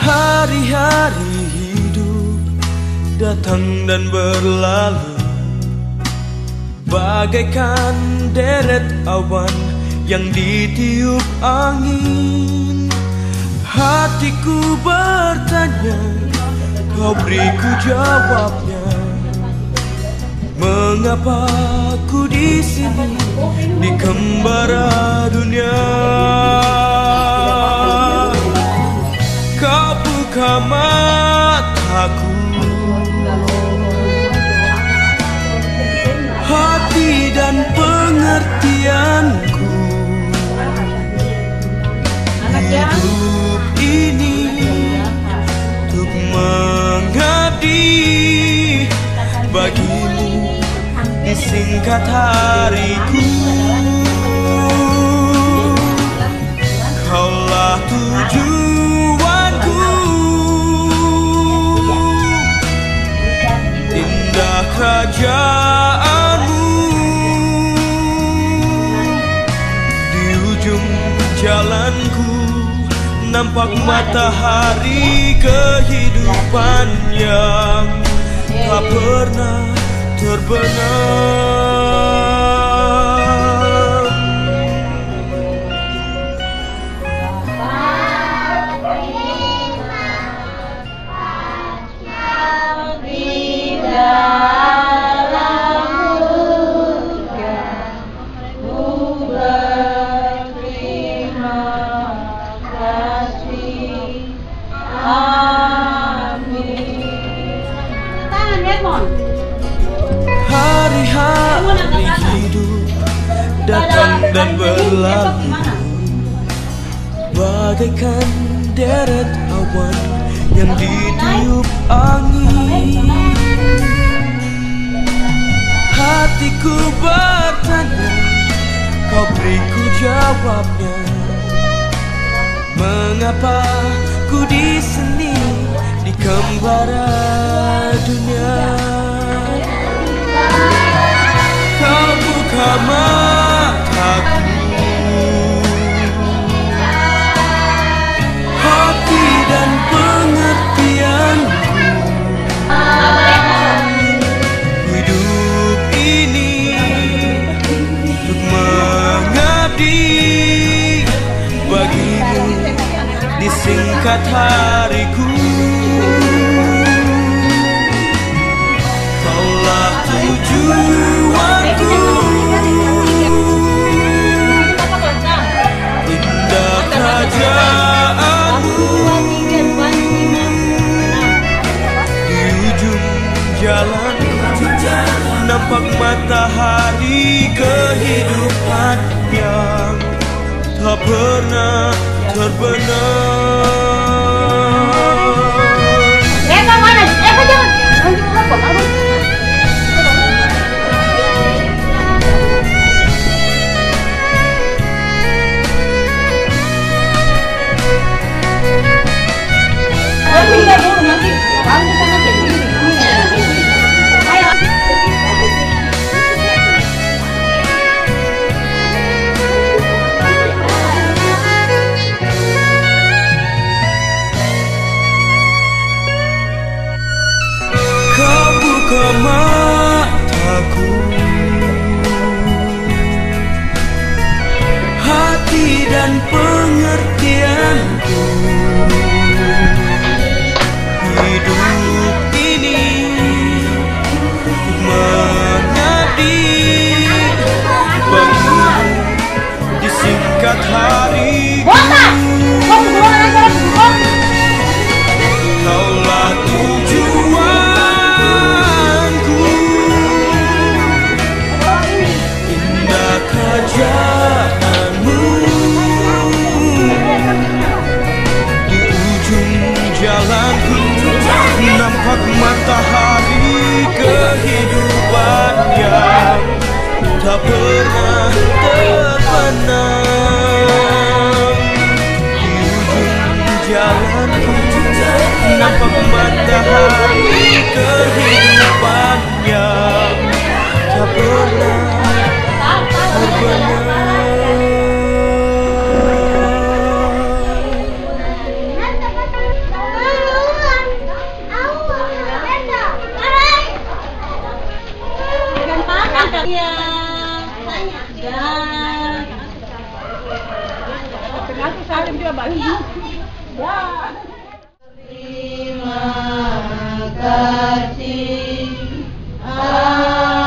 Hari-hari hidup datang dan berlalu, bagaikan deret awan yang ditiup angin. Hatiku bertanya, kau beriku jawabnya. Mengapa ku di sini di kembara dunia? Kau buka mataku, hati dan pengertianku. Hidup ini untuk mengabdi bagimu di singkat hariku. Kaulah tujuanku, indah kerajaanmu. Di ujung jalanku nampak matahari kehidupan yang tak pernah terbenam. Di dalam surga ku berterima kasih. Amin. Tangan Edmond. Hari-hari hidup datang dan berlalu, bagaikan deret awan yang ditiup angin. Hatiku bertanya, kau beriku jawabnya. Mengapa ku di sini di kembara dunia? Kau buka mataku, hati dan pengertianku. Hidup ini untuk mengabdi bagimu di singkat hariku. Kaulah tujuanku, indah kerajaanmu. Di ujung jalan nampak matahari kehidupan yang tak pernah terbenam. Eva mana? Eva jangan. Lanjut apa? Pindah dulu nanti. Kamu sana sendiri. Ayo. Kau buka mataku, hati dan pengertianku. Hidup ini untuk mengabdi bagimu di singkat hariku. Kaulah tujuanku, indah kerajaanmu. Di ujung jalanku nampak matahari kehidupan yang tak pernah terbenam. Di ujung jalanku nampak matahari kehidupan yang tak pernah terbenam. Terima kasih. Amin.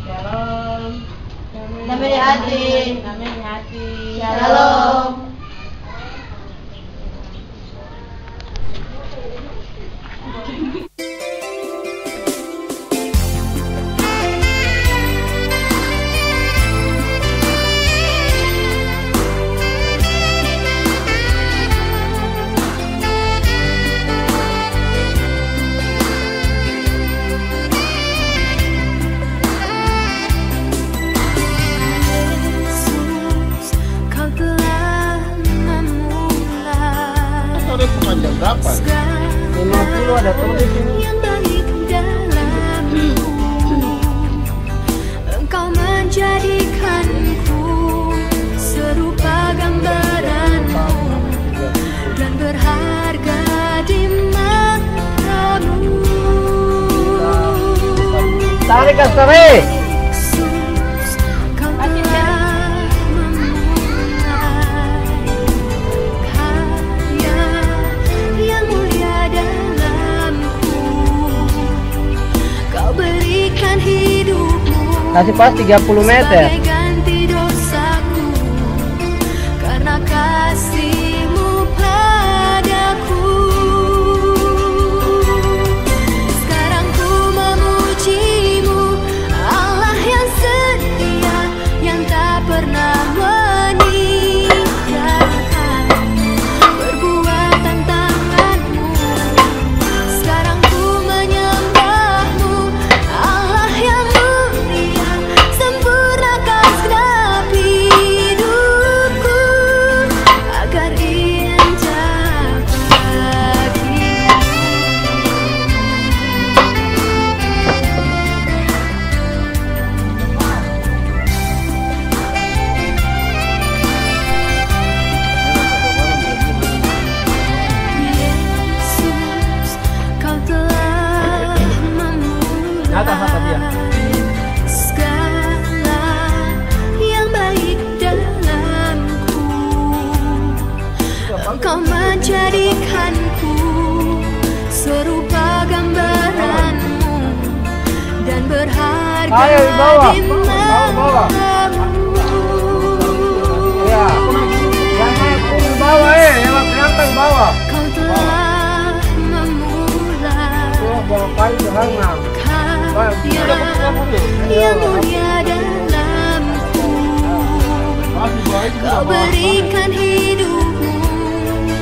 Shalom. Namanya hati. Shalom. Jam berapa? 50 ada tulis ini. Yang baik dalamku, Engkau menjadikanku serupa gambaranmu dan berharga di matamu. Tarik kasare. Yesus, Kau telah kasih pas 30 meter. sebagai ganti dosaku karena kasih-Mu padaku. Sekarang ku memuji-Mu, Allah yang setia, yang tak pernah meninggalkan perbuatan tangan-Mu. Sekarang ku menyembah-Mu, Allah yang mulia, sempurnakan segenap hidupku agar indah bagimu. Yesus, Kau telah memulai segala yang baik dalamku. Engkau menjadikanku serupa gambaran-Mu dan berharga Ayo, di bawah. di Bawah. matamu. Ya. Yang naik di bawah yang kelihatan bawah. Kau telah memulai Bawa kayu jangan. karya yang mulia dalamku. Kau berikan hidupmu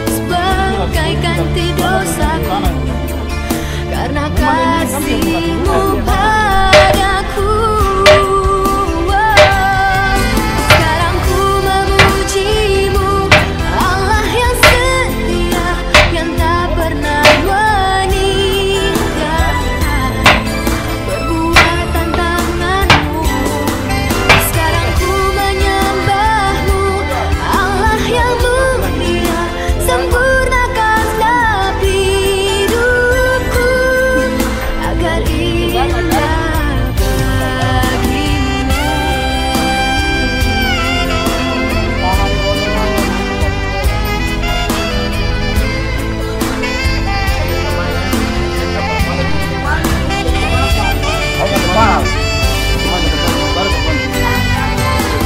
sebagai ganti dosaku karena kasih-Mu padaku. Sekarang ku memuji-Mu, Allah yang setia, yang tak pernah meninggalkan perbuatan tangan-Mu. Sekarang ku menyembah-Mu, Allah yang mulia, sempurnakan segenap hidupku agar indah bagimu.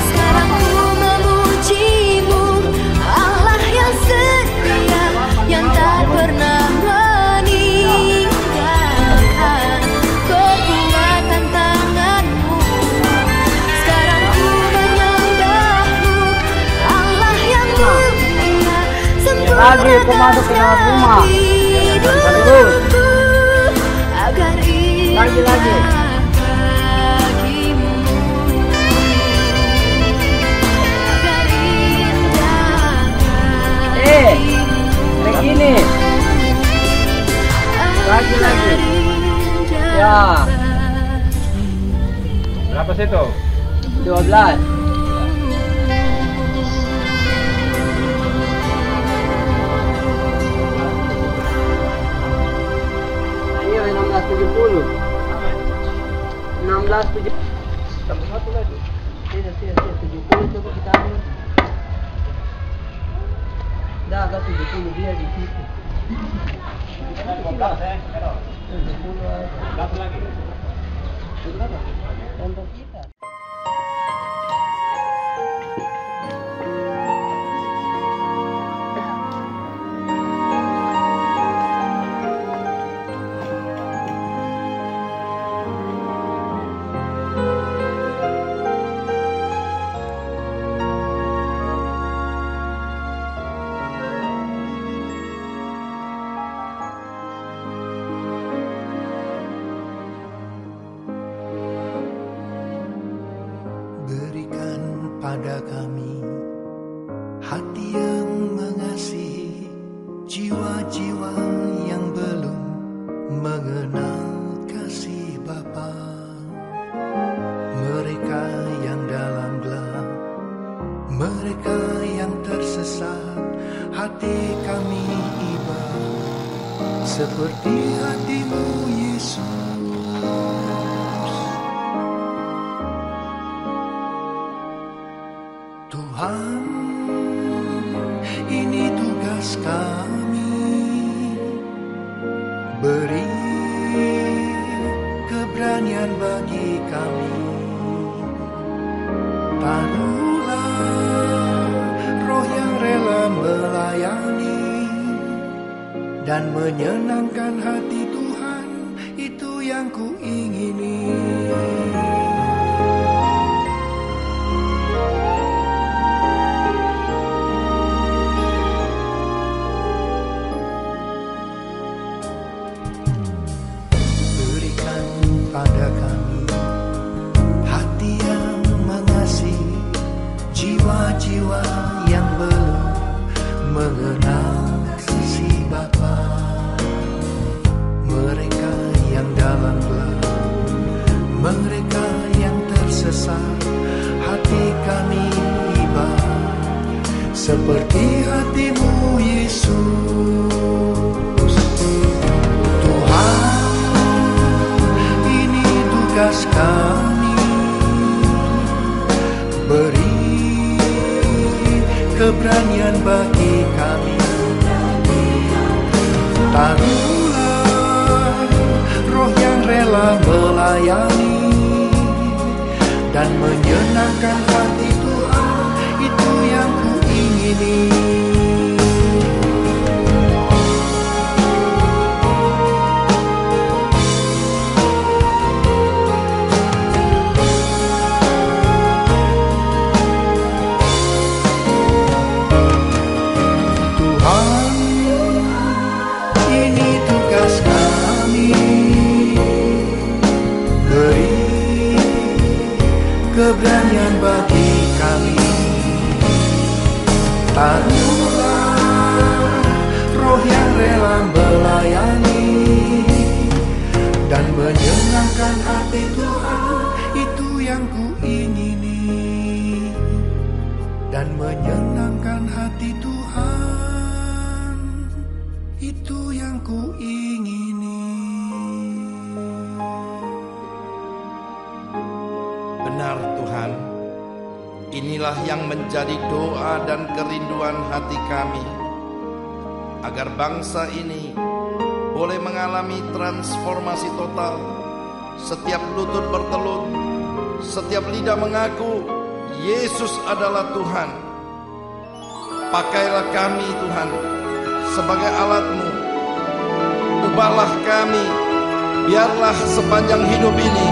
Sekarang ku memuji-Mu, Allah yang setia, yang tak pernah meninggalkan perbuatan tangan-Mu. Sekarang ku menyembah-Mu, Allah yang mulia, Lagi aku masuk ke dalam rumah. hidupku agar Lagi. indah bagimu. Agar indah bagimu. Begini. Lagi. Ya. Berapa situ? 12. Ayo 1670. 1670. Tambah satu lagi. Tidak 70 coba kita ambil. ada 70 dia di situ. 12 ya, 70 aja. lagi. Itu berapa? Untuk kita. Berikan pada kami hati yang mengasihi jiwa-jiwa yang belum mengenal kasih Bapa. Mereka yang dalam gelap, mereka yang tersesat, hati kami iba seperti hatimu Yesus. Tuhan, ini tugas kami, beri keberanian bagi kami. Taruhlah roh yang rela melayani dan menyenangkan hati Tuhan, itu yang kuingini. Pada kami hati yang mengasihi jiwa-jiwa yang belum mengenal kasih Bapa. Mereka yang dalam gelap, mereka yang tersesat, hati kami iba seperti hatimu Yesus. Tuhan, tugas kami, beri keberanian bagi kami. Taruhlah roh yang rela melayani dan menyenangkan hati Tuhan, itu yang kuingini. Keberanian bagi kami. Taruhlah roh yang rela melayani dan menyenangkan hati Tuhan, itu yang kuingini. Dan menyenangkan hati Tuhan, itu yang kuingini. Benar Tuhan, inilah yang menjadi doa dan kerinduan hati kami, agar bangsa ini boleh mengalami transformasi total. Setiap lutut bertelut, setiap lidah mengaku Yesus adalah Tuhan. Pakailah kami Tuhan sebagai alat-Mu. Ubahlah kami, biarlah sepanjang hidup ini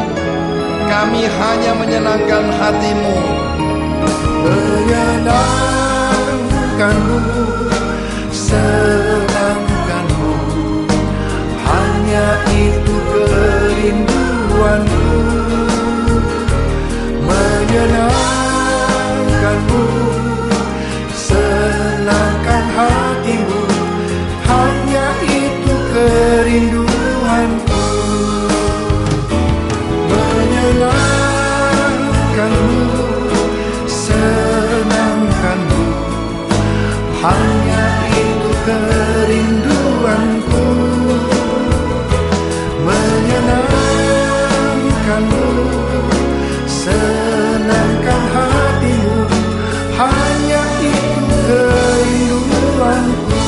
kami hanya menyenangkan hati-Mu. Menyenangkan-Mu, senangkan-Mu, hanya itu kerinduanku. Menyenangkan-Mu, senangkan hati-Mu, hanya itu kerinduanku. Menyenangkan-Mu, senangkan-Mu, hanya itu kerinduanku. Menyenangkan-Mu, senangkan hati-Mu, hanya itu kerinduanku.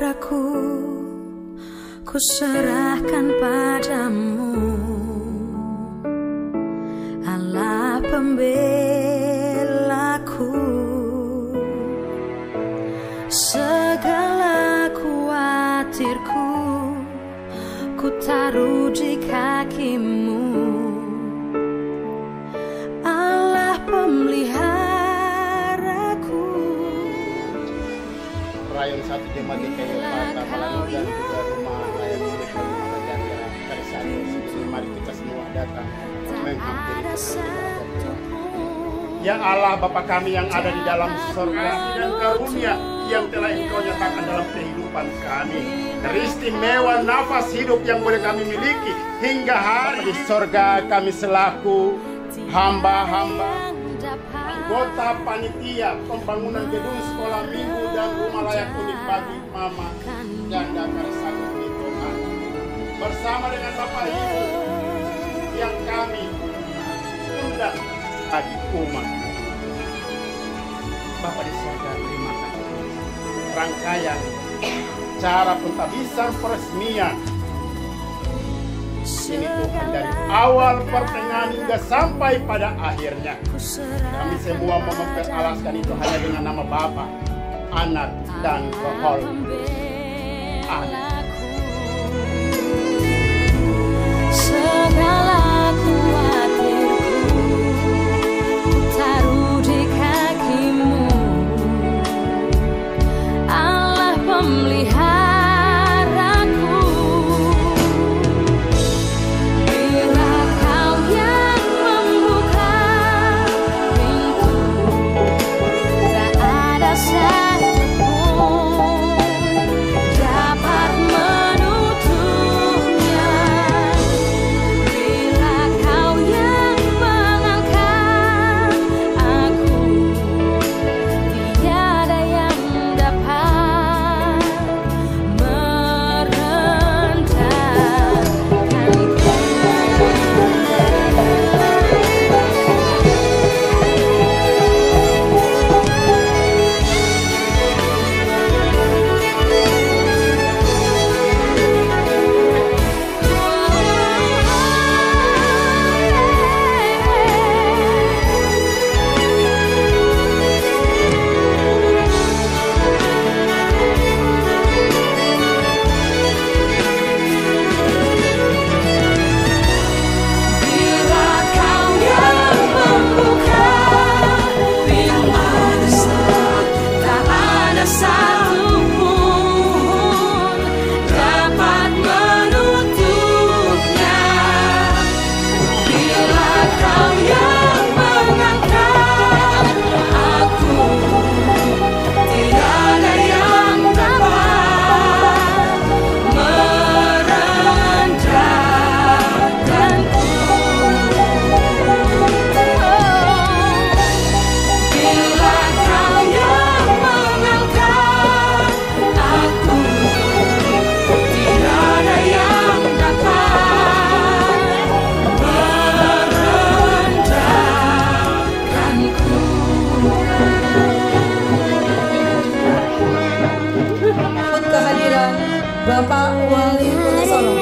suaraku ku serahkan padamu, Allah pembelaku. Segala khawatirku ku taruh di kakimu, Allah pemeliharaku. Rayon 1 Jemaat GKI Ephatha Malanu dan juga rumah layak hidup Rumah Janda Karisago. Sebelum mari kita semua datang menghampiri Ya Allah, Bapa kami yang ada di dalam surga, dan karunia yang telah Engkau nyatakan dalam kehidupan kami, teristimewa nafas hidup yang boleh kami miliki hingga hari di surga. Kami selaku hamba-hamba, anggota panitia pembangunan gedung sekolah minggu dan rumah layak unik bagi Mama Janda Karisago ini, Tuhan, bersama dengan Bapak Ibu yang kami undang bagi umat. Bapak di surga, terima kasih. Rangkaian cara pentabisan peresmian ini Tuhan, dari awal pertengahan hingga sampai pada akhirnya, kami semua mempertalaskan itu hanya dengan nama Bapa, Anak, dan Roh. Amin. Segala khawatirku taruh di kakimu, Allah pemeliharaku. Bila Kau yang membuka pintu, tak ada satupun dapat menutupnya. Bila Kau yang mengangkat aku, tiada yang dapat Bapak Wali Kota Solo.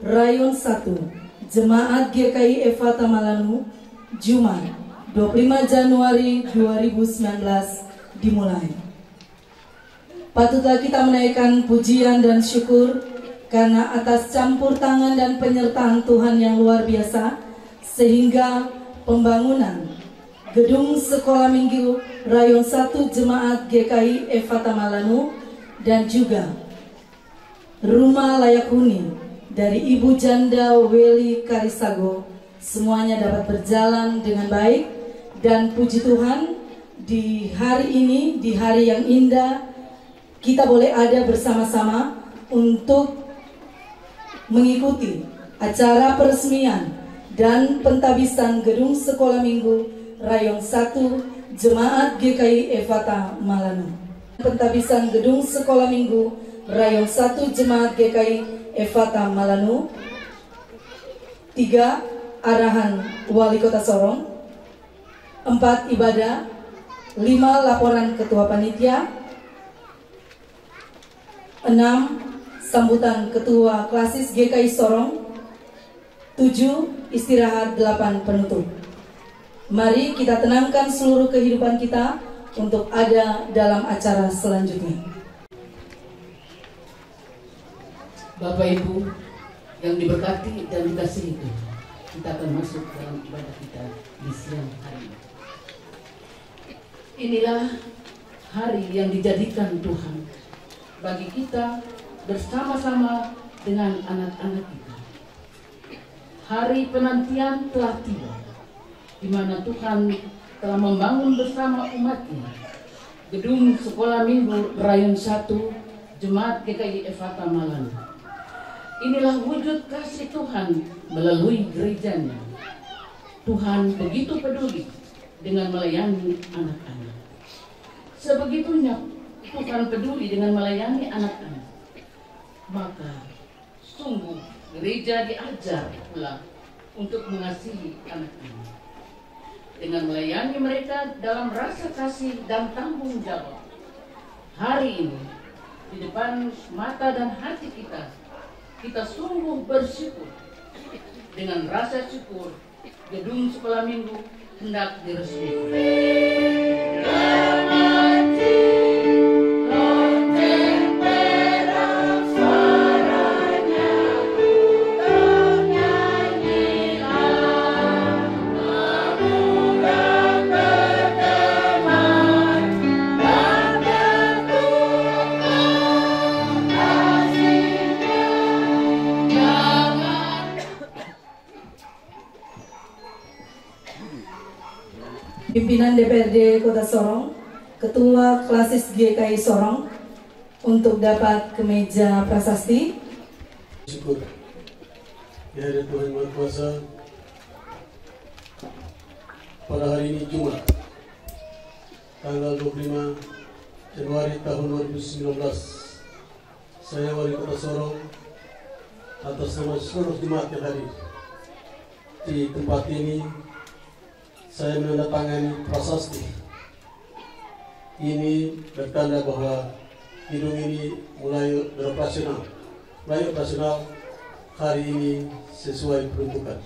Rayon 1 Jemaat GKI Ephatha Malanu, Jumat 25 Januari 2019 dimulai. Patutlah kita menaikkan pujian dan syukur karena atas campur tangan dan penyertaan Tuhan yang luar biasa, sehingga pembangunan gedung sekolah minggu Rayon 1 Jemaat GKI Ephatha Malanu dan juga rumah layak huni dari Ibu Janda Weli Karisago semuanya dapat berjalan dengan baik, dan puji Tuhan di hari ini, di hari yang indah, kita boleh ada bersama-sama untuk mengikuti acara peresmian dan pentabisan gedung sekolah minggu Rayon 1 Jemaat GKI Efata Malanu. Pentabisan gedung sekolah minggu Rayon 1 Jemaat GKI Efata Malanu. 3. Arahan Wali Kota Sorong. 4. Ibadah. 5. Laporan Ketua Panitia. 6. Sambutan Ketua Klasis GKI Sorong. 7. Istirahat. 8. Penutup. Mari kita tenangkan seluruh kehidupan kita untuk ada dalam acara selanjutnya. Bapak Ibu yang diberkati dan dikasihi Tuhan, kita akan masuk dalam ibadah kita di siang hari ini. Inilah hari yang dijadikan Tuhan bagi kita bersama-sama dengan anak-anak kita. Hari penantian telah tiba, di mana Tuhan telah membangun bersama umatnya gedung sekolah minggu Rayon 1 Jemaat GKI Efata Malanu. Inilah wujud kasih Tuhan melalui gerejanya. Tuhan begitu peduli dengan melayani anak-anak. Sebegitunya Tuhan peduli dengan melayani anak-anak. Maka sungguh gereja diajar pula untuk mengasihi anak-anak, dengan melayani mereka dalam rasa kasih dan tanggung jawab. Hari ini di depan mata dan hati kita, kita sungguh bersyukur. Dengan rasa syukur, gedung sekolah minggu hendak diresmikan. Pimpinan DPRD Kota Sorong, Ketua Klasis GKI Sorong, untuk dapat ke meja prasasti. Syukur ya Tuhan Maha Kuasa, pada hari ini Jumat tanggal 25 Januari tahun 2019, saya Wali Kota Sorong atas nama seluruh jemaat yang hadir di tempat ini, saya menandatangani prasasti. Ini bertanda bahwa gedung ini mulai beroperasional. Mulai operasional hari ini sesuai peruntukan.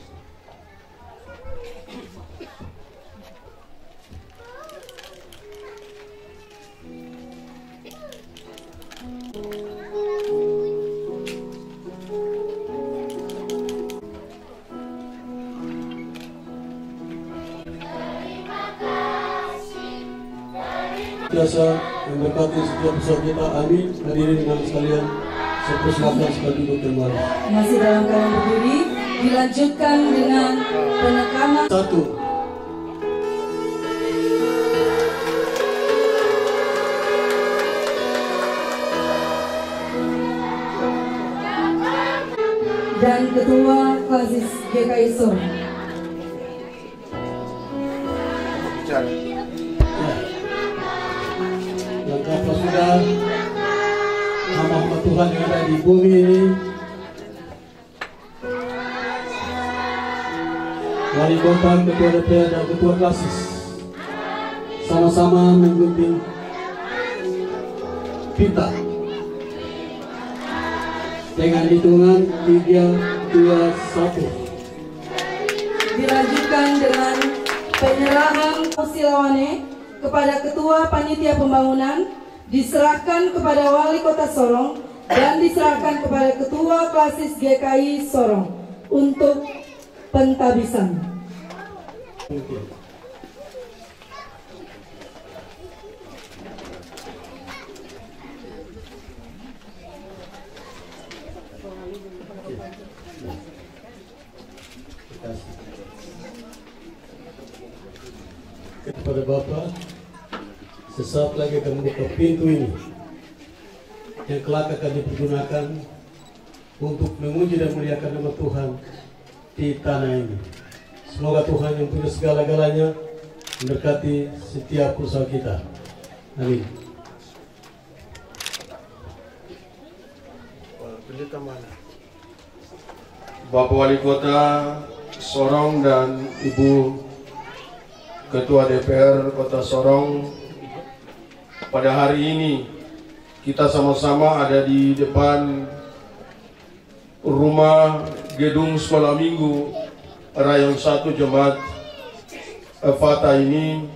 Biasa memberkati setiap usaha kita, amin. Hadirin dan sekalian, saya persilakan sekali duduk kembali. Masih dalam keadaan berdiri, dilanjutkan dengan penekanan. 1. Dan Ketua Klasis GKI Sorong. Lengkap sudah hamba-hamba Tuhan yang ada di bumi ini, wali kota, ketua DPR dan ketua klasis sama-sama memimpin kita dengan hitungan 3, 2, 1. Dilanjutkan dengan penyerahan Silawane kepada Ketua Panitia Pembangunan, diserahkan kepada Wali Kota Sorong, dan diserahkan kepada Ketua Klasis GKI Sorong untuk pentabisan. Terima kasih. kepada Bapa, sesaat lagi akan membuka pintu ini yang kelak akan dipergunakan untuk memuji dan memuliakan nama Tuhan di tanah ini. Semoga Tuhan yang punya segala-galanya memberkati setiap usaha kita. Amin. Bapak Wali Kota Sorong dan Ibu Ketua DPR Kota Sorong, pada hari ini kita sama-sama ada di depan rumah gedung sekolah minggu Rayon 1 Jemaat Fata ini.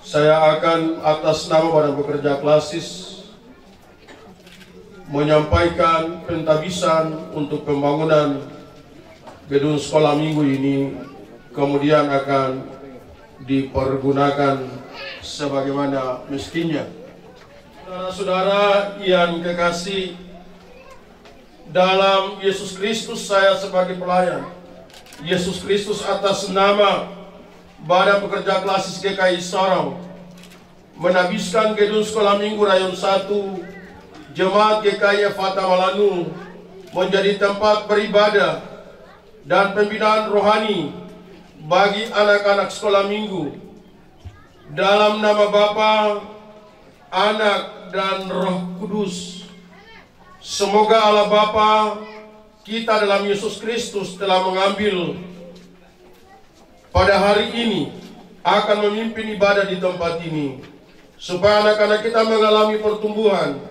Saya akan atas nama Badan Pekerja Klasis menyampaikan pentabisan untuk pembangunan gedung sekolah minggu ini, kemudian akan dipergunakan sebagaimana mestinya. Saudara-saudara yang kekasih dalam Yesus Kristus, saya sebagai pelayan Yesus Kristus atas nama Badan Pekerja Klasis GKI Sorong menabiskan gedung sekolah minggu Rayon 1 Jemaat GKI Fata Malanu menjadi tempat beribadah dan pembinaan rohani bagi anak-anak sekolah minggu. Dalam nama Bapa, Anak, dan Roh Kudus. Semoga Allah Bapa kita dalam Yesus Kristus telah mengambil pada hari ini akan memimpin ibadah di tempat ini, supaya anak-anak kita mengalami pertumbuhan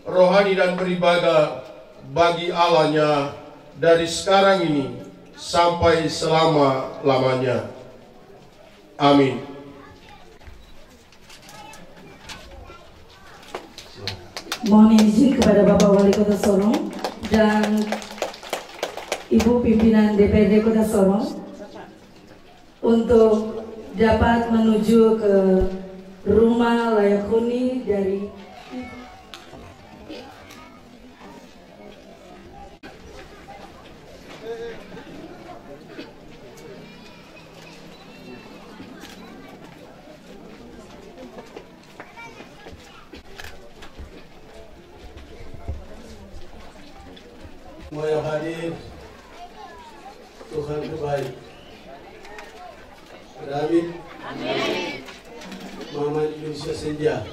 rohani dan beribadah bagi Allahnya dari sekarang ini sampai selama-lamanya. Amin. Mohon izin kepada Bapak Wali Kota Sorong dan Ibu Pimpinan DPRD Kota Sorong untuk dapat menuju ke rumah layak huni dari semua yang hadir. Tuhan itu baik. Amin. Amin. Mama Indonesia senja.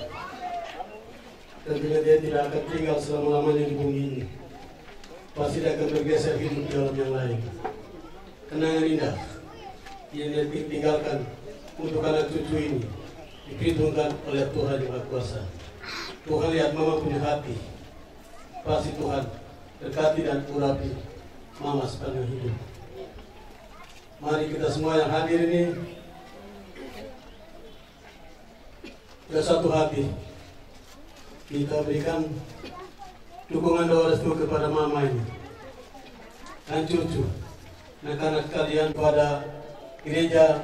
Tentunya dia tidak akan tinggal selama-lamanya di bumi ini. Pasti dia akan bergeser hidup di alam yang lain. Kenangan indah yang dia tinggalkan untuk anak cucu ini diperhitungkan oleh Tuhan yang Maha Kuasa. Tuhan lihat Mama punya hati. Pasti Tuhan berkati dan urapi Mama sepanjang hidup. Mari kita semua yang hadir ini bersatu hati kita berikan dukungan doa restu kepada Mama ini dan cucu, anak-anak kalian pada gereja,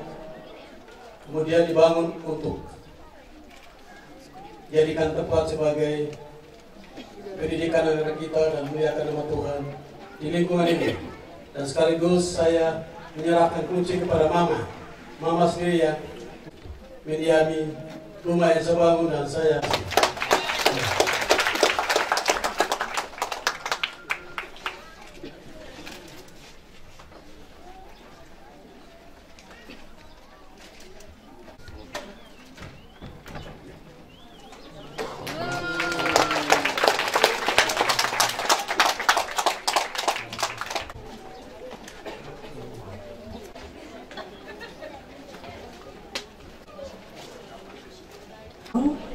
kemudian dibangun untuk jadikan tempat sebagai pendidikan anak-anak kita dan muliakan nama Tuhan di lingkungan ini. Dan sekaligus saya menyerahkan kunci kepada Mama sendiri yang mendiami rumah yang saya bangun dan saya.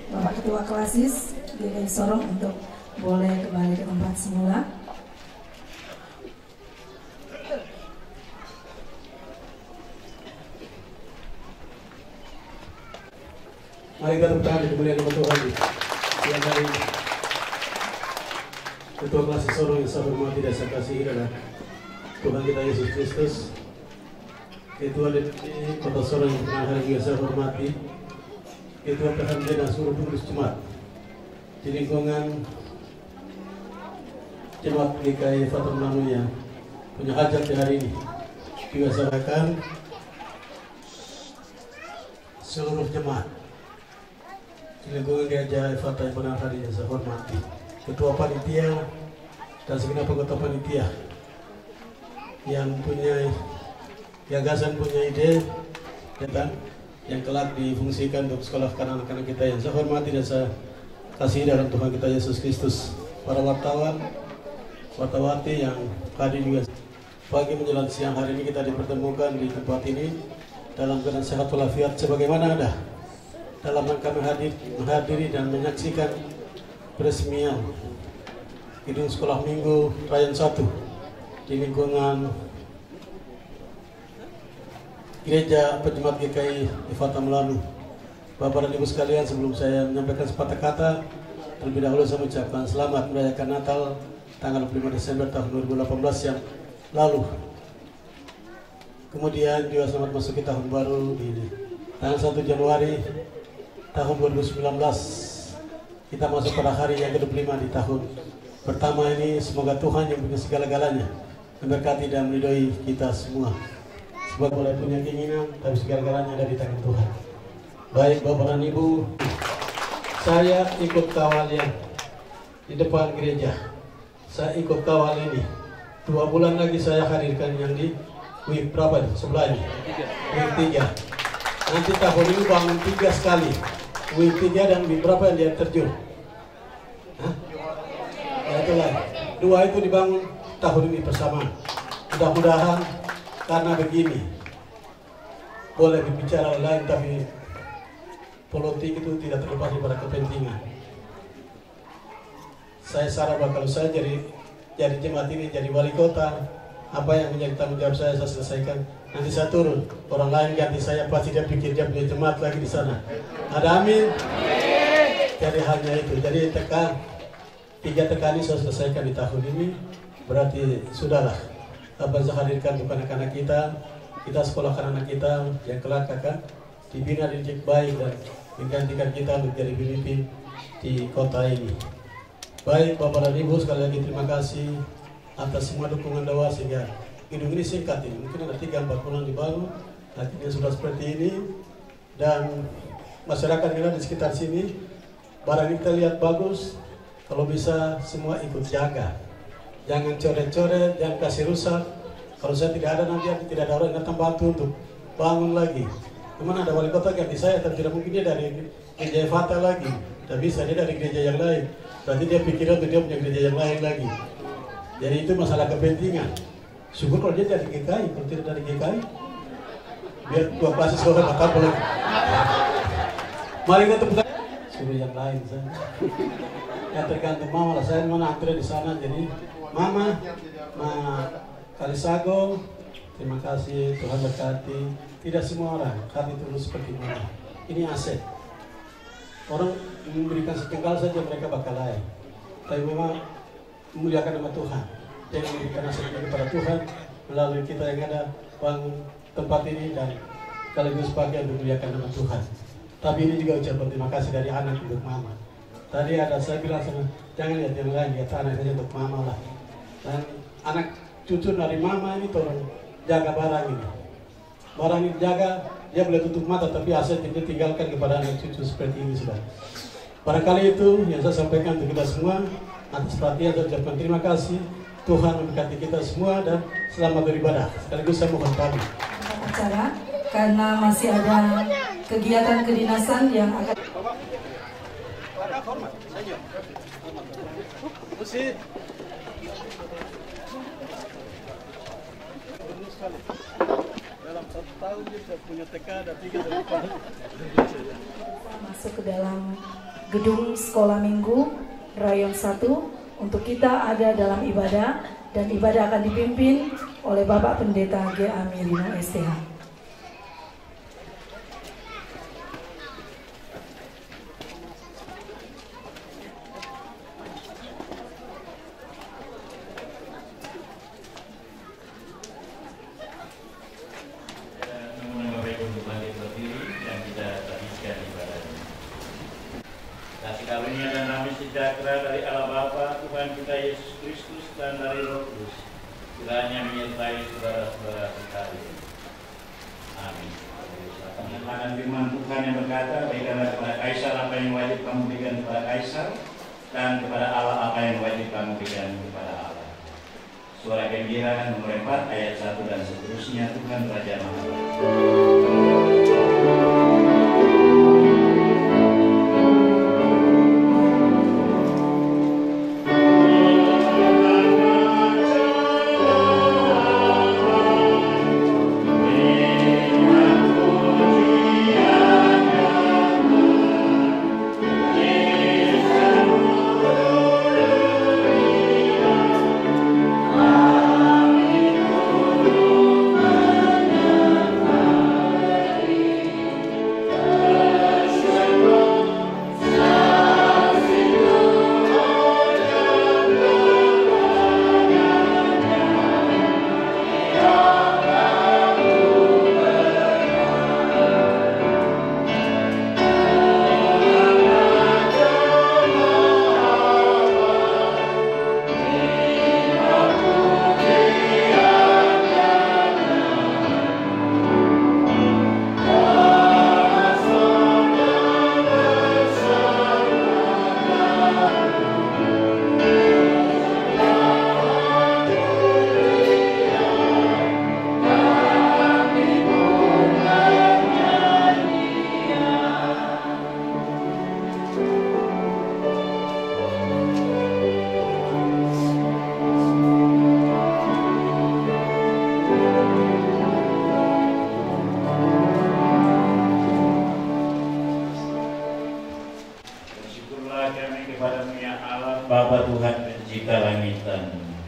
Bapak Ketua Klasis GKI Sorong untuk boleh kembali ke tempat semula. Mari kita bertahan di kemuliaan nama Tuhan. Yang dari Ketua Klasis Sorong yang saya hormati dan saya kasihi adalah Tuhan kita Yesus Kristus. Ketua DPD Kota Sorong yang pernah hari saya hormati, Ketua PHMD dan seluruh pengurus jemaat di lingkungan jemaat GKI Fata Malanu yang punya hajat di hari ini. Juga sampaikan seluruh jemaat di lingkungan gereja Efata yang benar hadirin saya hormati, ketua panitia dan segenap anggota panitia yang punya gagasan, punya ide dan yang kelak difungsikan untuk sekolah anak-anak kita yang saya hormati dan saya kasih dalam Tuhan kita Yesus Kristus. Para wartawan, wartawati yang hadir juga pagi menjelang siang hari ini kita dipertemukan di tempat ini dalam keadaan sehat walafiat sebagaimana ada dalam rangka menghadiri dan menyaksikan peresmian gedung sekolah minggu Rayon 1 di lingkungan Gereja Penjemaat GKI Efata Melanu. Bapak dan Ibu sekalian, sebelum saya menyampaikan sepatah kata, terlebih dahulu saya mengucapkan selamat merayakan Natal tanggal 5 Desember tahun 2018 yang lalu. Kemudian juga selamat masuki tahun baru di tanggal 1 Januari tahun 2019. Kita masuk pada hari yang ke-25 di tahun pertama ini. Semoga Tuhan yang punya segala-galanya memberkati dan meridhoi kita semua. Sebab boleh punya keinginan, tapi segala-galanya ada di tangan Tuhan. Baik Bapak dan Ibu, saya ikut kawalnya di depan gereja. Saya ikut kawal ini. 2 bulan lagi saya hadirkan yang di week berapa sebelah ini? Week 3. Nanti tahun ini bangun 3 sekali. Week 3 dan week berapa yang dia terjun? Hah? Ya itulah. 2 itu dibangun tahun ini bersamaan. Mudah-mudahan karena begini, boleh berbicara lain tapi politik itu tidak terlepas daripada kepentingan. Saya saran kalau saya jadi jemaat ini, jadi wali kota, apa yang menjadi tanggung jawab saya selesaikan. Nanti saya turun, orang lain ganti saya, pasti dia pikir dia punya jemaat lagi di sana. Ada amin? Jadi hanya itu. Jadi 3 tekan ini saya selesaikan di tahun ini. Berarti sudahlah. Apa yang saya hadirkan untuk anak-anak kita sekolahkan anak kita yang kelak akan dibina didik baik dan menggantikan kita untuk jadi pemimpin di kota ini. Baik Bapak dan Ibu, sekali lagi terima kasih atas semua dukungan doa sehingga gedung ini singkat ini. Mungkin ada 3-4 bulan dibangun, akhirnya sudah seperti ini. Dan masyarakat kita di sekitar sini, barang ini kita lihat bagus, kalau bisa semua ikut jaga. Jangan coret-coret, jangan kasih rusak. Kalau saya tidak ada nanti tidak ada orang yang datang bantu untuk bangun lagi. Kemana ada wali kota ganti saya, tapi tidak mungkin dia dari gereja Efata lagi. Tidak bisa, dia dari gereja yang lain. Berarti dia pikiran untuk dia punya gereja yang lain lagi. Jadi itu masalah kepentingan. Syukur kalau dia dari GKI, kalau tidak dari GKI, biar 2 kelas sekolah mata boleh. Mari kita tepuk tangan. Suruh yang lain saya. Ya tergantung mama lah, saya mana antre di sana jadi Mama Kalisago, terima kasih, Tuhan berkati. Tidak semua orang hati tulus seperti Mama. Ini aset. Orang memberikan sejengkal saja mereka bakal lain. Tapi memang memuliakan nama Tuhan. Jangan memberikan aset kepada Tuhan melalui kita yang ada bangun tempat ini dan sekaligus pakai untuk memuliakan nama Tuhan. Tapi ini juga ucapan terima kasih dari anak untuk Mama. Tadi ada saya bilang sama, jangan lihat yang lain, lihat anak saja untuk Mama lah. Dan anak cucu dari Mama ini tolong jaga barang ini. Barang ini jaga, dia boleh tutup mata tapi aset itu tinggalkan kepada anak cucu seperti ini sudah. Barangkali itu yang saya sampaikan untuk kita semua. Atas perhatian dan ucapan terima kasih. Tuhan memberkati kita semua dan selamat beribadah. Sekaligus saya mohon pamit. Acara karena masih ada kegiatan kedinasan yang akan dalam 1 tahun dia sudah punya TK dan 3 dari depan. Masuk ke dalam gedung sekolah minggu Rayon 1 untuk kita ada dalam ibadah, dan ibadah akan dipimpin oleh Bapak Pendeta G.A. Mirino STH. Karunia dan damai sejahtera dari Allah Bapa, Tuhan kita Yesus Kristus, dan dari Roh Kudus kiranya menyertai saudara-saudara kita. Amin. Dan firman Tuhan yang berkata, berikanlah kepada Kaisar apa yang wajib kamu berikan kepada Kaisar, dan kepada Allah apa yang wajib kamu berikan kepada Allah. Suara gembira nomor 4 ayat 1 dan seterusnya. Tuhan Raja Maha Baik. Bapa Tuhan pencipta langit dan bumi,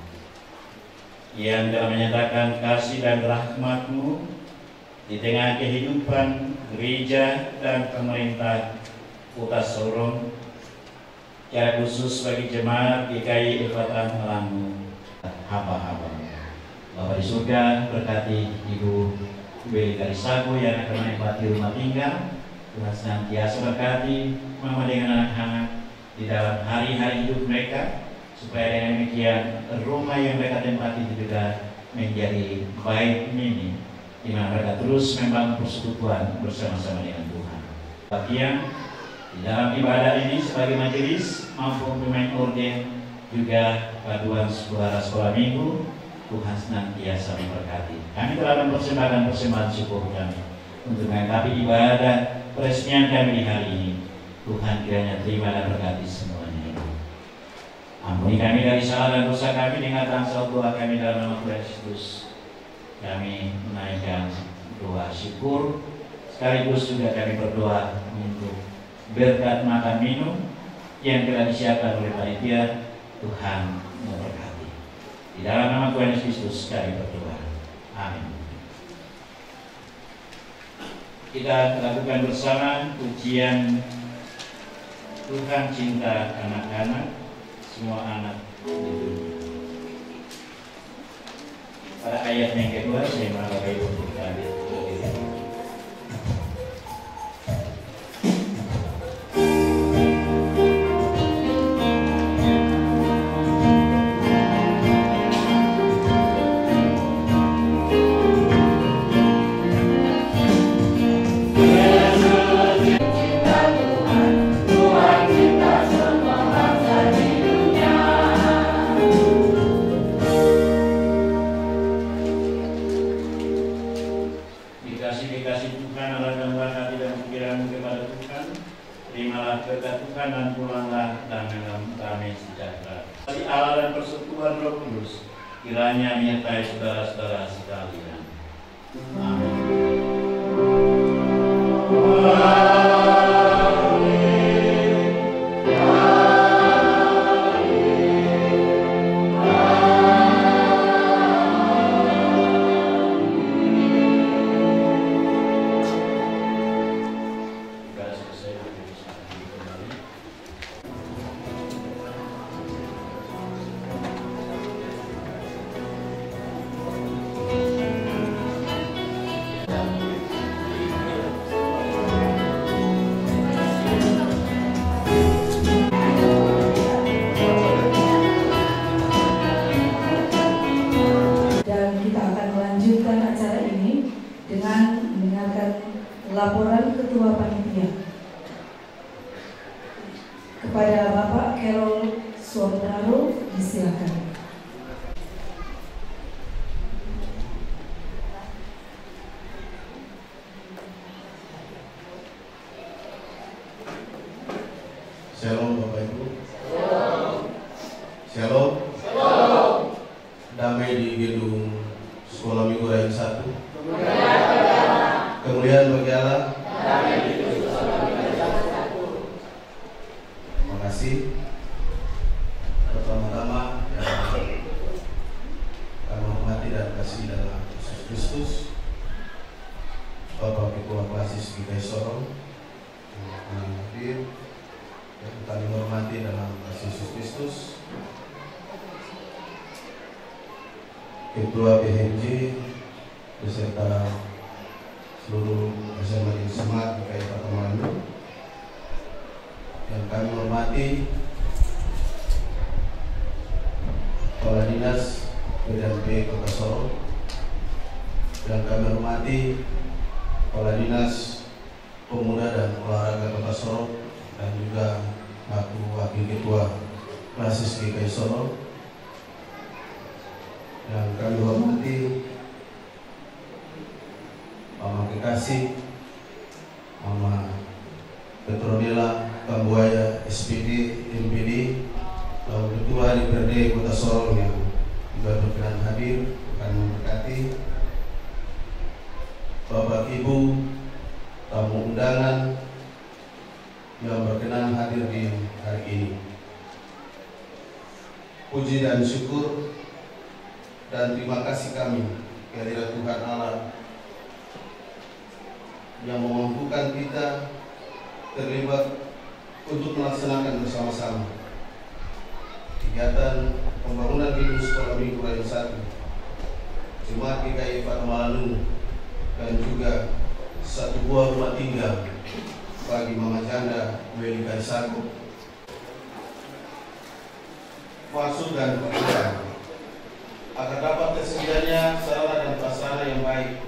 yang telah menyatakan kasih dan rahmat-Mu di tengah kehidupan gereja dan pemerintah Kota Sorong, secara khusus bagi jemaat GKI Efatah Melangu, hamba-hamba. Bapa di surga, berkati Ibu Beli Karisago yang akan menempati rumah tinggal. Tuhan senantiasa berkati mama dengan anak-anak di dalam hari-hari hidup mereka, supaya dengan demikian rumah yang mereka tempati juga menjadi baik mini, di mana mereka terus membangun persekutuan bersama-sama dengan Tuhan. Bagian di dalam ibadah ini sebagai majelis maupun pemain orden juga paduan sekolah minggu, Tuhan senantiasa memberkati. Kami telah mempersembahkan persembahan syukur kami untuk melengkapi ibadah peresmian kami di hari ini. Tuhan kiranya terima dan berkati semuanya. Ampuni kami dari salah dan dosa kami, dengan tansal doa kami dalam nama Tuhan Yesus. Kami menaikkan doa syukur, sekaligus juga kami berdoa untuk berkat makan minum yang telah disiapkan oleh panitia. Tuhan memberkati. Di dalam nama Tuhan Yesus Kristus kami berdoa. Amin. Kita lakukan bersama pujian Tuhan cinta anak-anak, semua anak di dunia. Pada ayat yang kedua, saya mau Bapak Ibu berkali. Kiranya menyertai saudara-saudara sekalian. Amin. mendengarkan laporan Ketua Panitia. Kepada Bapak Carol Suamdaro, disilakan. Shalom Bapak Ibu. Shalom. Damai di gedung Sekolah Minggu Rayon 1. Kemuliaan bagi Allah. Terima kasih. Pertama-tama kami hormati dan kasih dalam Yesus Kristus Bapak Ketua Klasis GKI Sorong yang hadir, dan kami hormati dalam kasih Yesus Kristus Ketua PHMJ beserta seluruh SMA Semat GKI Patamalalu, yang kami hormati Kepala Dinas PDAP Kota Sorong, yang kami hormati Kepala Dinas Pemuda dan Olahraga Kota Sorong, dan juga aku Wakil Ketua Klasis GKI Sorong, yang kami hormati Mama Kekasih, Mama Petronella Kambuaya SPD MPD, lalu Ketua DPRD Kota Sorong yang juga berkenan hadir akan memberkati, Bapak Ibu tamu undangan yang berkenan hadir di hari ini. Puji dan syukur dan terima kasih kami kehadirat Tuhan Allah yang memampukan kita terlibat untuk melaksanakan bersama-sama kegiatan pembangunan gedung Sekolah Minggu Rayon 1 Jemaat GKI Patamalalu, dan juga satu buah rumah tinggal bagi Mama Janda Weli Karisago. Maksud dan tujuan agar dapat tersedianya sarana dan prasarana yang baik,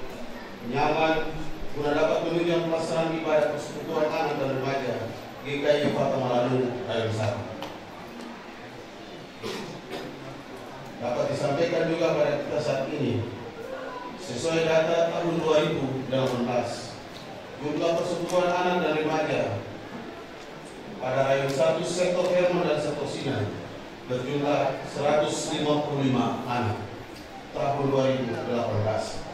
nyaman, guna dapat menunjang pelaksanaan ibadah persekutuan anak dan remaja GKI Patamalalu Rayon 1. Dapat disampaikan juga pada kita saat ini, sesuai data tahun 2018, jumlah persekutuan anak dan remaja pada Rayon 1 sektor Hermon dan sektor Sinai berjumlah 155 anak tahun 2018.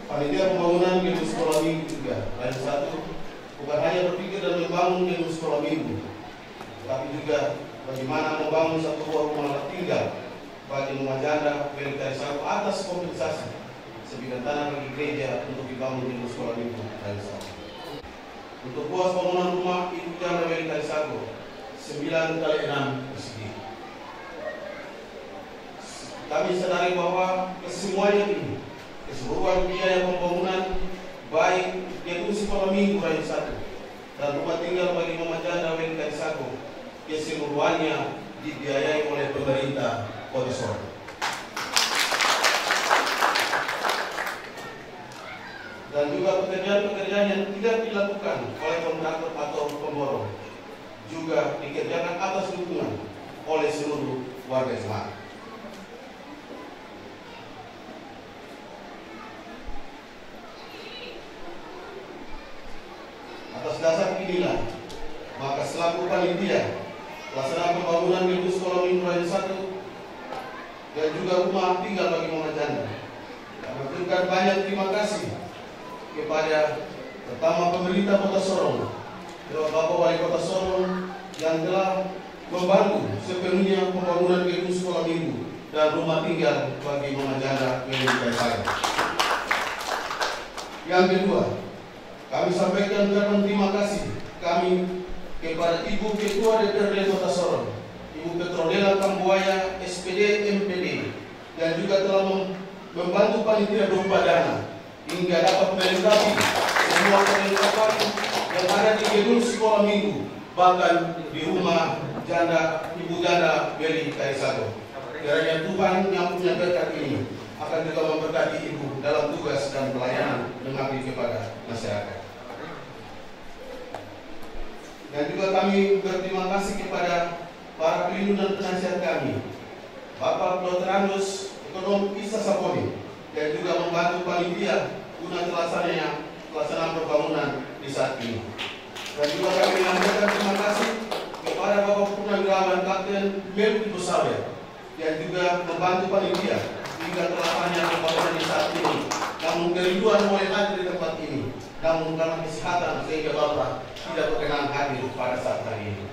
Panitia pembangunan gedung sekolah minggu juga Rayon 1 bukan hanya berpikir dan membangun gedung sekolah minggu, tapi juga bagaimana membangun satu buah rumah tinggal bagi Mama Janda Weli Karisago atas kompensasi sebidang tanah bagi gereja untuk dibangun gedung sekolah minggu Rayon 1. Untuk luas bangunan rumah Ibu Janda Weli Karisago 9x6 persegi. Kami sadari bahwa kesemuanya ini, keseluruhan biaya pembangunan baik gedung sekolah minggu Rayon 1 dan rumah tinggal bagi Mama Janda Weli Karisago keseluruhannya dibiayai oleh pemerintah Kota Sorong. Dan juga pekerjaan-pekerjaan yang tidak dilakukan oleh kontraktor atau pemborong juga dikerjakan atas dukungan oleh seluruh warga jemaat. Atas dasar inilah, maka selaku panitia pelaksanaan pembangunan gedung sekolah minggu Rayon 1 dan juga rumah tinggal bagi Mama Janda, kami berikan banyak terima kasih kepada pertama pemerintah Kota Sorong, Bapak Wali Kota Sorong yang telah membantu sepenuhnya pembangunan gedung sekolah minggu dan rumah tinggal bagi Mama Janda Weli Karisago. Yang kedua, kami sampaikan ucapan terima kasih kami kepada Ibu Ketua DPRD Kota Sorong, Ibu Petronella Kambuaya SPD MPD, dan juga telah membantu panitia domba dana hingga dapat melengkapi semua perlengkapan yang ada di gedung sekolah minggu, bahkan di rumah Ibu Janda Weli Karisago. Kiranya Tuhan yang punya berkat ini akan juga memberkati Ibu dalam tugas dan pelayanan mengabdi kepada masyarakat. Dan juga kami berterima kasih kepada para pelindung dan penasihat kami, Bapak Dr. Andus Ekonom Isa Saponi, dan juga membantu panitia guna pelaksanaan pembangunan di saat ini. Dan juga kami menyampaikan terima kasih kepada Bapak Purnawirawan Kapten Melki Busawer, yang juga membantu panitia hingga terlaksananya pembangunan di saat ini. Namun kerinduan mulai hadir di tempat ini, namun karena kesehatan sehingga Bapak tidak berkenan hadir pada saat hari ini.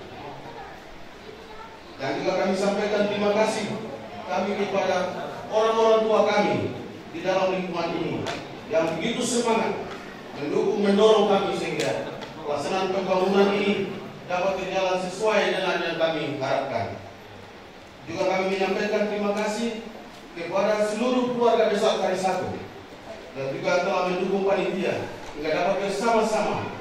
Dan juga kami sampaikan terima kasih kami kepada orang-orang tua kami di dalam lingkungan ini yang begitu semangat mendukung, mendorong kami sehingga pelaksanaan pembangunan ini dapat berjalan sesuai dengan yang kami harapkan. Juga kami menyampaikan terima kasih kepada seluruh keluarga besar Karisatu dan juga telah mendukung panitia hingga dapat bersama-sama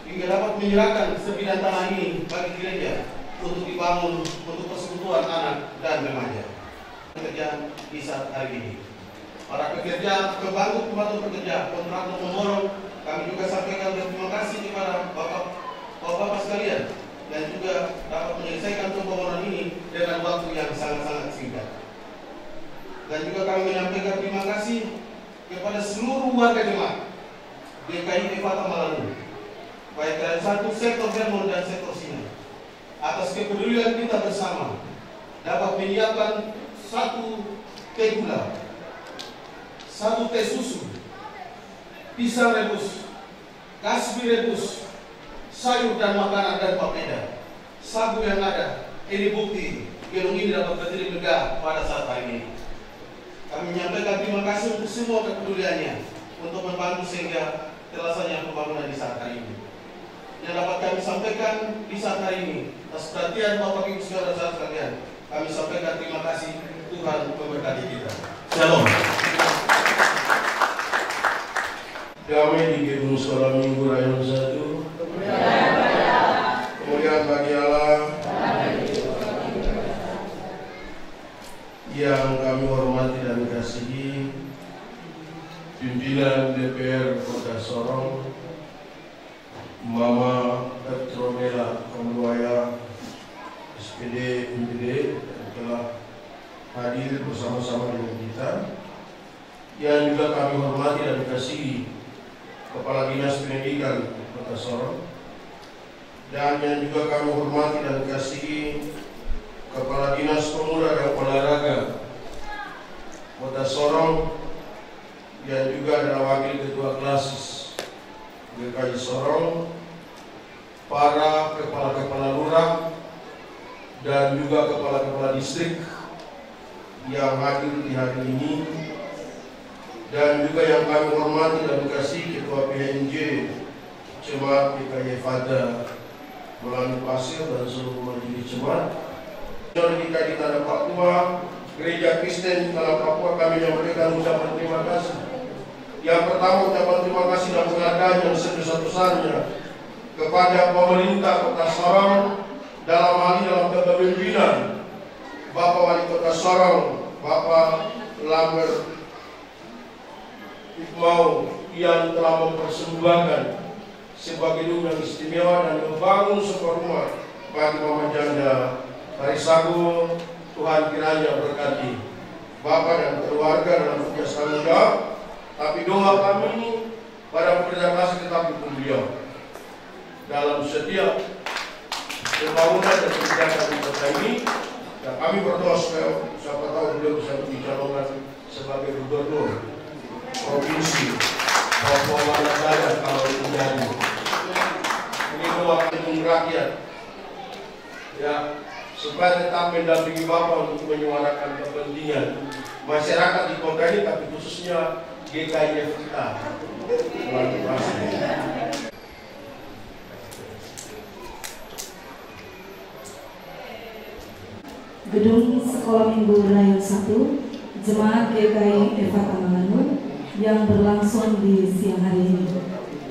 hingga dapat menyerahkan sebidang tanah ini bagi gereja untuk dibangun untuk persekutuan anak dan remaja. Pekerjaan di saat hari ini, para pekerja, pembantu pekerja, kontraktor memborong, kami juga sampaikan terima kasih kepada bapak-bapak sekalian dan juga dapat menyelesaikan pembangunan ini dengan waktu yang sangat-sangat singkat. Dan juga kami menyampaikan terima kasih kepada seluruh warga jemaat GKI Efata Malanu, baik dari satu sektor Vermont dan sektor Sina, atas kepedulian kita bersama dapat menyiapkan 1 teh gula, 1 teh susu, pisang rebus, kasbi rebus, sayur dan makanan dan papeda, sagu yang ada. Ini bukti gedung ini dapat berdiri megah pada saat hari ini. Kami menyampaikan terima kasih untuk semua kepeduliannya untuk membantu sehingga terlaksananya pembangunan di saat hari ini. Yang dapat kami sampaikan di saat hari ini, atas perhatian Bapak Ibu saudara-saudara sekalian, kami sampaikan terima kasih. Tuhan memberkati kita. Shalom. Damai di gedung sekolah minggu Rayon 1. Kemuliaan bagi Allah. Yang kami hormati dan kasihi pimpinan DPR Kota Sorong, Mama Petromela Komluaya, SPD MPD yang telah hadir bersama-sama dengan kita. Yang juga kami hormati dan kasihi Kepala Dinas Pendidikan Kota Sorong, dan yang juga kami hormati dan kasihi Kepala Dinas Pemuda dan Olahraga Kota Sorong, yang juga adalah Wakil Ketua Klasis GKI Sorong, para kepala-kepala lurah dan juga kepala-kepala distrik yang hadir di hari ini, dan juga yang kami hormati dan kasih Ketua PNJ Jemaat GKI Efata Melani Pasir dan seluruh majelis jemaat. Kita di Tanah Papua, Gereja Kristen Tanah Papua, kami menyampaikan ucapan terima kasih. Yang pertama, ucapan terima kasih dan penghargaan yang sebesar-besarnya kepada pemerintah Kota Sorong, dalam hal ini dalam kepemimpinan Bapak Wali Kota Sorong, Bapak Lambert Ikmau, yang telah mempersembahkan sebuah gedung yang istimewa dan membangun sebuah rumah bagi Mama Janda Karisagung. Tuhan kiranya berkati Bapak dan keluarga dalam tugas tanggung jawab. Tapi doa kami pada pekerja keras tetap dukung beliau dalam setiap pembangunan dan kebijakan di kota ini. Dan kami berdoa supaya siapa tahu beliau bisa dicalonkan sebagai gubernur provinsi Papua Barat Daya kalau terjadi. Ini doa kami rakyat, ya, supaya tetap mendampingi Bapak untuk menyuarakan kepentingan masyarakat di kota ini, tapi khususnya GKI Efata. Terima kasih. Gedung Sekolah Minggu Rayon 1 Jemaat GKI Efata Malanu yang berlangsung di siang hari ini.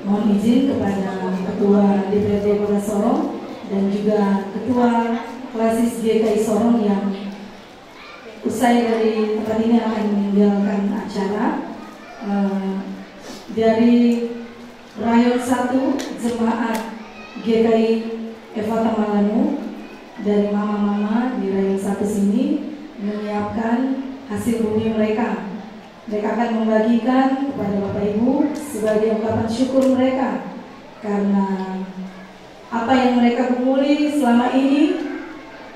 Mohon izin kepada Ketua DPRD Kota Sorong dan juga Ketua Klasis GKI Sorong yang usai dari tempat ini akan meninggalkan acara. Dari Rayon 1 Jemaat GKI Eva Tamalanu, dari mama-mama di Rayon 1 sini menyiapkan hasil bumi mereka. Mereka akan membagikan kepada Bapak Ibu sebagai ungkapan syukur mereka karena apa yang mereka gumuli selama ini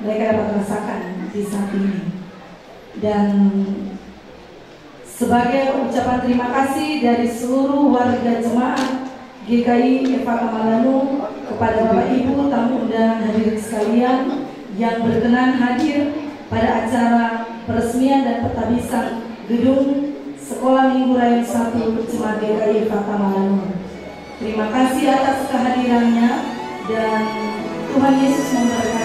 mereka dapat rasakan di saat ini. Dan sebagai ucapan terima kasih dari seluruh warga jemaat GKI Eva Tamalanu kepada Bapak Ibu tamu undangan hadirin sekalian yang berkenan hadir pada acara peresmian dan pertabisan gedung Sekolah Minggu Rayon 1 Jemaat GKI Eva Tamalanu. Terima kasih atas kehadirannya dan Tuhan Yesus memberkati.